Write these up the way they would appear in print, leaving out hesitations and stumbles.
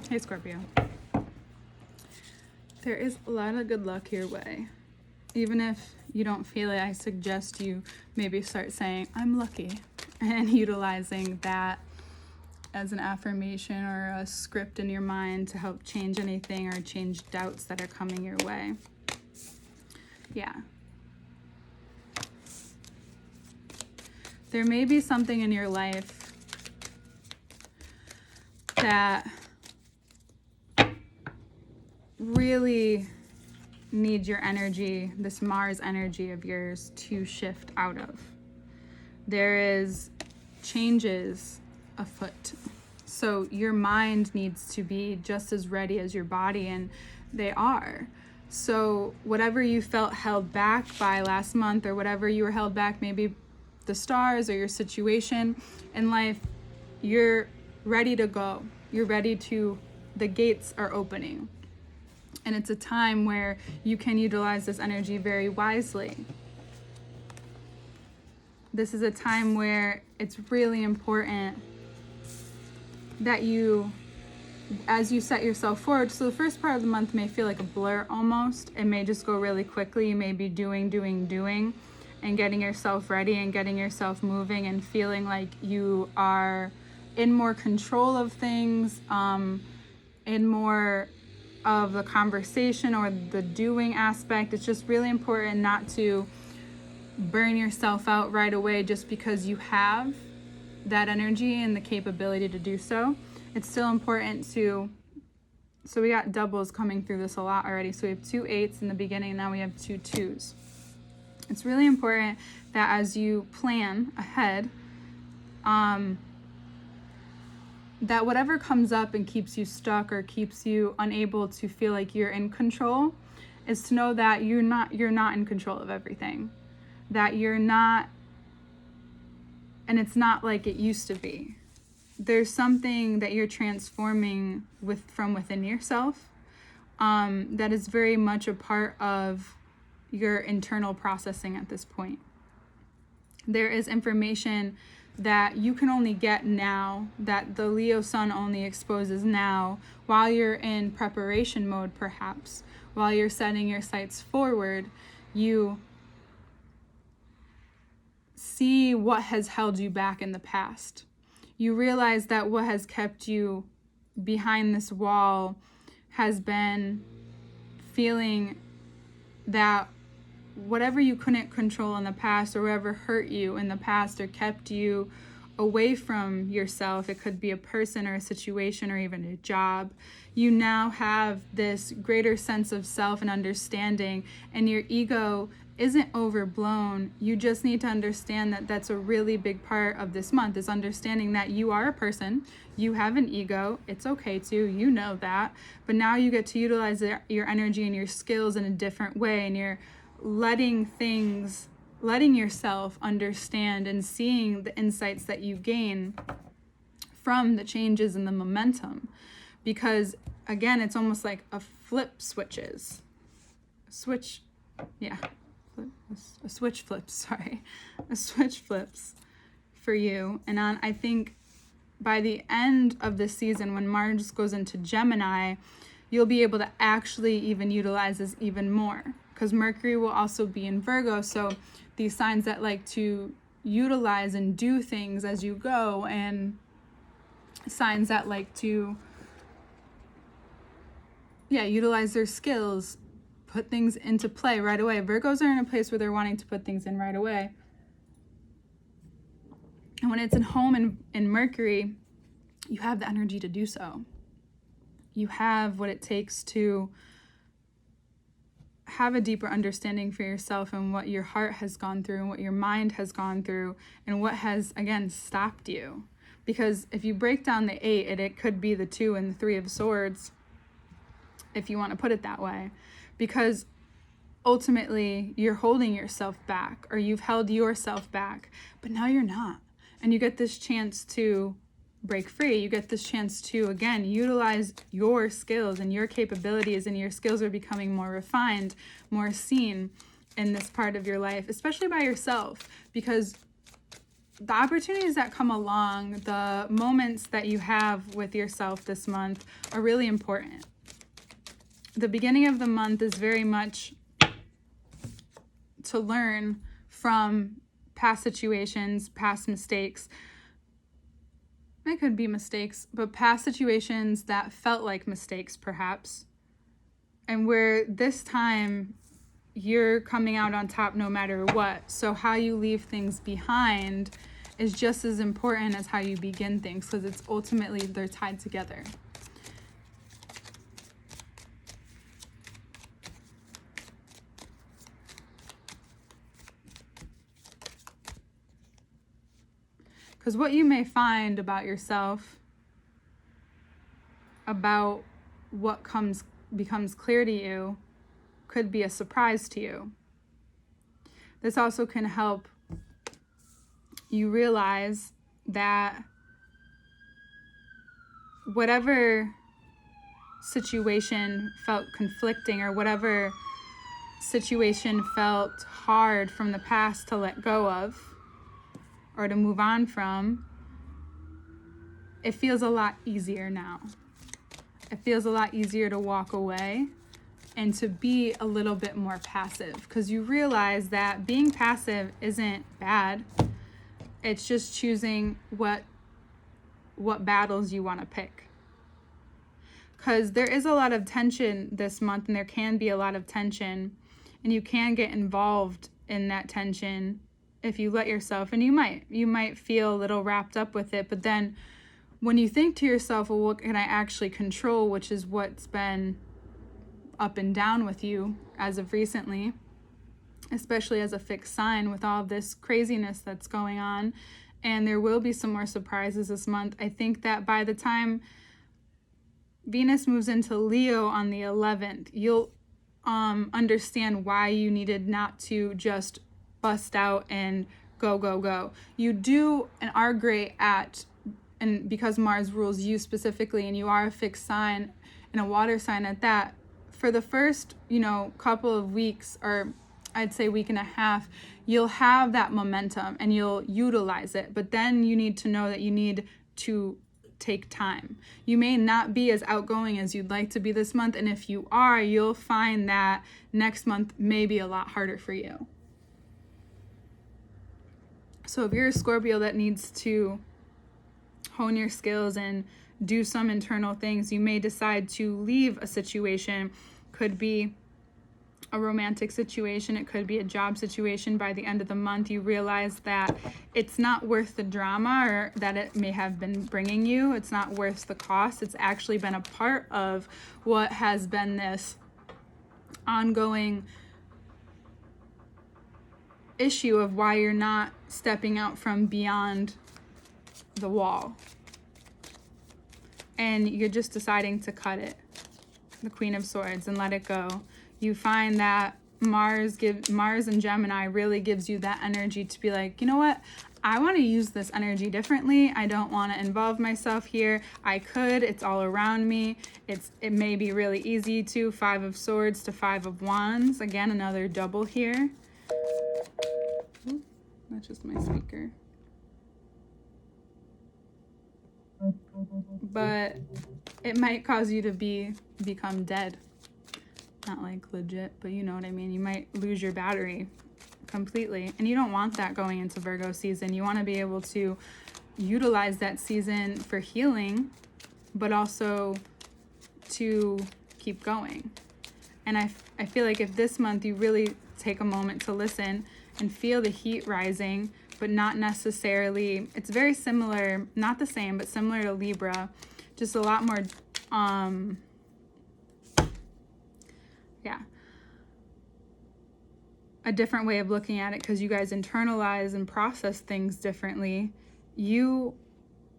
Hey, Scorpio. There is a lot of good luck your way. Even if you don't feel it, I suggest you maybe start saying, I'm lucky, and utilizing that as an affirmation or a script in your mind to help change anything or change doubts that are coming your way. Yeah. There may be something in your life that really needs your energy, this Mars energy of yours, to shift out of. There is changes afoot. So your mind needs to be just as ready as your body, and they are. So whatever you felt held back by last month, or whatever you were held back, maybe the stars or your situation in life, you're ready to go. You're ready to, the gates are opening. And it's a time where you can utilize this energy very wisely. This is a time where it's really important that you, as you set yourself forward, so the first part of the month may feel like a blur almost. It may just go really quickly. You may be doing, and getting yourself ready and getting yourself moving and feeling like you are in more control of things, in more of the conversation or the doing aspect. It's just really important not to burn yourself out right away just because you have that energy and the capability to do so. It's still important to, so we got doubles coming through this a lot already. So we have 2 8s in the beginning, and now we have 2 2s. It's really important that as you plan ahead, that whatever comes up and keeps you stuck or keeps you unable to feel like you're in control, is to know that you're not in control of everything. That you're not, and it's not like it used to be. There's something that you're transforming from within yourself, that is very much a part of your internal processing at this point. There is information that you can only get now, that the Leo sun only exposes now, while you're in preparation mode, perhaps, while you're setting your sights forward. You see what has held you back in the past. You realize that what has kept you behind this wall has been feeling that whatever you couldn't control in the past, or whatever hurt you in the past or kept you away from yourself, it could be a person or a situation or even a job, you now have this greater sense of self and understanding, and your ego isn't overblown. You just need to understand that that's a really big part of this month, is understanding that you are a person, you have an ego, it's okay to, you know that, but now you get to utilize your energy and your skills in a different way, and you're letting yourself understand and seeing the insights that you gain from the changes in the momentum. Because again, it's almost like a switch flips for you. And I think by the end of the season, when Mars goes into Gemini, you'll be able to actually even utilize this even more, because Mercury will also be in Virgo. So these signs that like to utilize and do things as you go, and signs that like to utilize their skills, put things into play right away. Virgos are in a place where they're wanting to put things in right away. And when it's in home in Mercury, you have the energy to do so. You have what it takes to have a deeper understanding for yourself, and what your heart has gone through and what your mind has gone through, and what has, again, stopped you. Because if you break down the 8, it could be the 2 and the 3 of Swords, if you want to put it that way. Because ultimately you're holding yourself back, or you've held yourself back, but now you're not. And you get this chance to break free. You get this chance to, again, utilize your skills and your capabilities, and your skills are becoming more refined, more seen in this part of your life, especially by yourself. Because the opportunities that come along, the moments that you have with yourself this month are really important. The beginning of the month is very much to learn from past situations, past mistakes. It could be mistakes, but past situations that felt like mistakes, perhaps. And where this time you're coming out on top no matter what. So how you leave things behind is just as important as how you begin things, because it's ultimately, they're tied together. Because what you may find about yourself, about what becomes clear to you, could be a surprise to you. This also can help you realize that whatever situation felt conflicting, or whatever situation felt hard from the past to let go of or to move on from, it feels a lot easier now. It feels a lot easier to walk away and to be a little bit more passive, because you realize that being passive isn't bad. It's just choosing what battles you want to pick. Because there is a lot of tension this month, and there can be a lot of tension, and you can get involved in that tension if you let yourself, and you might feel a little wrapped up with it. But then when you think to yourself, well, what can I actually control, which is what's been up and down with you as of recently, especially as a fixed sign with all of this craziness that's going on. And there will be some more surprises this month. I think that by the time Venus moves into Leo on the 11th, you'll understand why you needed not to just bust out and go. You do and are great at, and because Mars rules you specifically, and you are a fixed sign and a water sign at that, for the first, couple of weeks, or I'd say week and a half, you'll have that momentum and you'll utilize it. But then you need to know that you need to take time. You may not be as outgoing as you'd like to be this month. And if you are, you'll find that next month may be a lot harder for you. So if you're a Scorpio that needs to hone your skills and do some internal things, you may decide to leave a situation. Could be a romantic situation, it could be a job situation. By the end of the month, you realize that it's not worth the drama, or that it may have been bringing you. It's not worth the cost. It's actually been a part of what has been this ongoing issue of why you're not stepping out from beyond the wall. And you're just deciding to cut it, the Queen of Swords, and let it go. You find that Mars and Gemini really gives you that energy to be like, you know what? I want to use this energy differently. I don't want to involve myself here. I could. It's all around me. It may be really easy to. 5 of Swords to 5 of Wands. Again, another double here. Ooh, that's just my speaker. But it might cause you to become dead. Not like legit, but you know what I mean. You might lose your battery completely, and you don't want that going into Virgo season. You want to be able to utilize that season for healing, but also to keep going. And I feel like if this month you really take a moment to listen and feel the heat rising, but not necessarily, it's very similar, not the same, but similar to Libra, just a lot more, a different way of looking at it, because you guys internalize and process things differently. You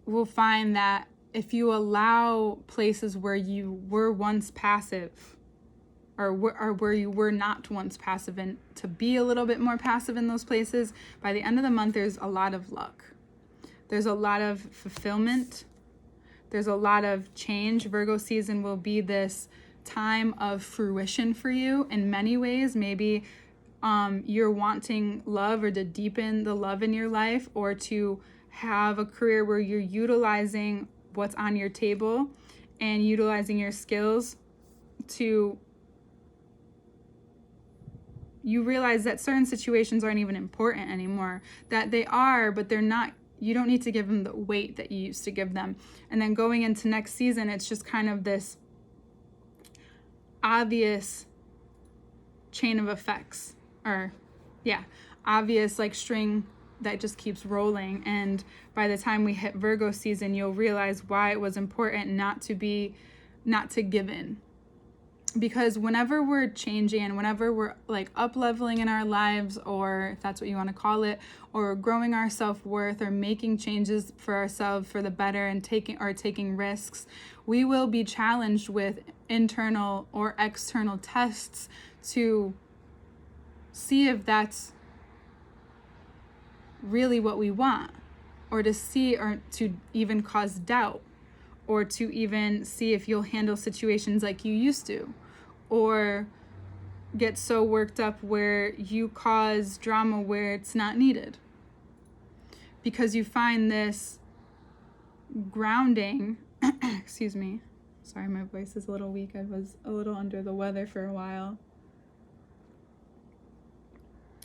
will find that if you allow places where you were once passive, or where you were not once passive, and to be a little bit more passive in those places, by the end of the month, there's a lot of luck. There's a lot of fulfillment. There's a lot of change. Virgo season will be this time of fruition for you in many ways. Maybe you're wanting love or to deepen the love in your life, or to have a career where you're utilizing what's on your table and utilizing your skills to, you realize that certain situations aren't even important anymore, that they are, but they're not. You don't need to give them the weight that you used to give them. And then going into next season, it's just kind of this obvious chain of effects, or obvious like string that just keeps rolling. And by the time we hit Virgo season, you'll realize why it was important not to give in. Because whenever we're changing and whenever we're like up leveling in our lives, or if that's what you want to call it, or growing our self-worth, or making changes for ourselves for the better, and taking risks, we will be challenged with internal or external tests to see if that's really what we want, or to see, or to even cause doubt, or to even see if you'll handle situations like you used to, or get so worked up where you cause drama where it's not needed. Because you find this grounding, excuse me, sorry, my voice is a little weak. I was a little under the weather for a while.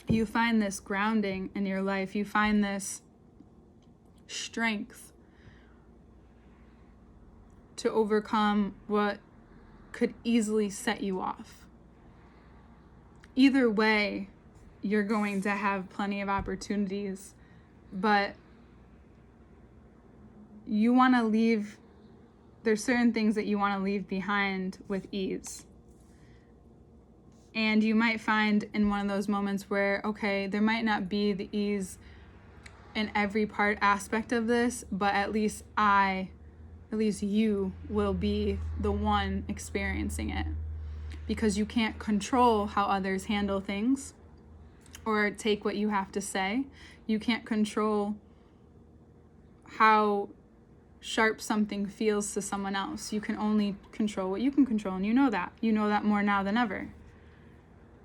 You find this grounding in your life. You find this strength to overcome what could easily set you off. Either way, you're going to have plenty of opportunities, but you want to leave, there's certain things that you want to leave behind with ease. And you might find in one of those moments where, okay, there might not be the ease in every aspect of this, but at least you will be the one experiencing it. Because you can't control how others handle things or take what you have to say. You can't control how sharp something feels to someone else. You can only control what you can control, and you know that. You know that more now than ever.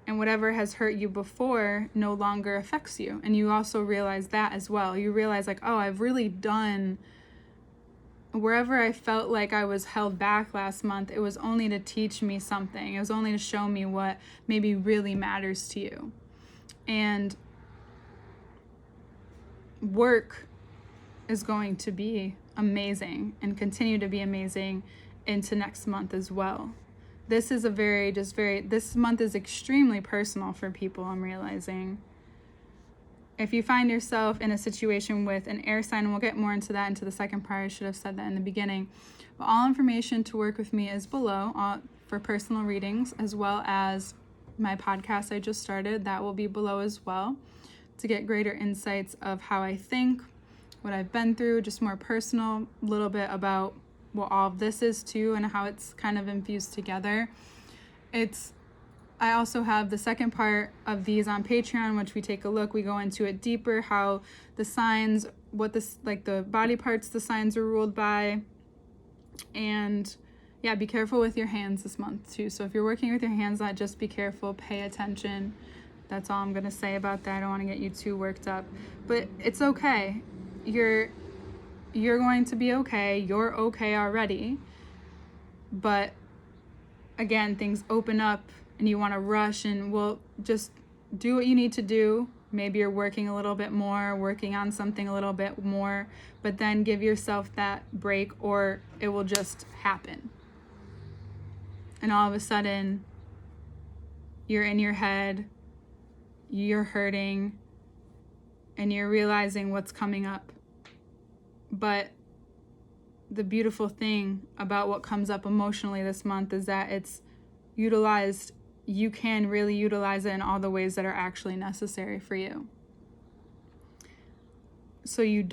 And whatever has hurt you before no longer affects you. And you also realize that as well. You realize like, oh, I've really done, wherever I felt like I was held back last month, it was only to teach me something. It was only to show me what maybe really matters to you. And work is going to be amazing and continue to be amazing into next month as well. This is this month is extremely personal for people, I'm realizing. If you find yourself in a situation with an air sign, and we'll get more into that into the second part, I should have said that in the beginning. But all information to work with me is below for personal readings, as well as my podcast I just started. That will be below as well, to get greater insights of how I think, what I've been through, just more personal, a little bit about what all of this is too, and how it's kind of infused together. I also have the second part of these on Patreon, which we take a look, we go into it deeper, how the signs, the body parts the signs are ruled by. And yeah, be careful with your hands this month too. So if you're working with your hands, just be careful, pay attention. That's all I'm going to say about that. I don't want to get you too worked up, but it's okay. You're going to be okay. You're okay already. But again, things open up and you want to rush, and well, just do what you need to do. Maybe you're working a little bit more, working on something a little bit more, but then give yourself that break, or it will just happen. And all of a sudden, you're in your head, you're hurting, and you're realizing what's coming up. But the beautiful thing about what comes up emotionally this month is that it's utilized. You can really utilize it in all the ways that are actually necessary for you. So you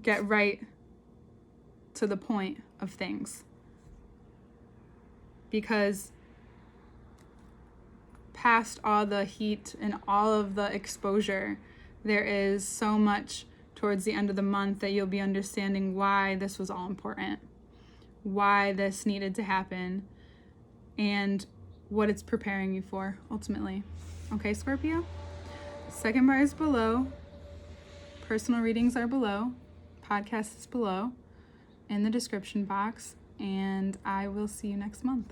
get right to the point of things. Because past all the heat and all of the exposure, there is so much towards the end of the month that you'll be understanding why this was all important, why this needed to happen. And what it's preparing you for ultimately. Okay, Scorpio? Second bar is below. Personal readings are below. Podcast is below in the description box. And I will see you next month.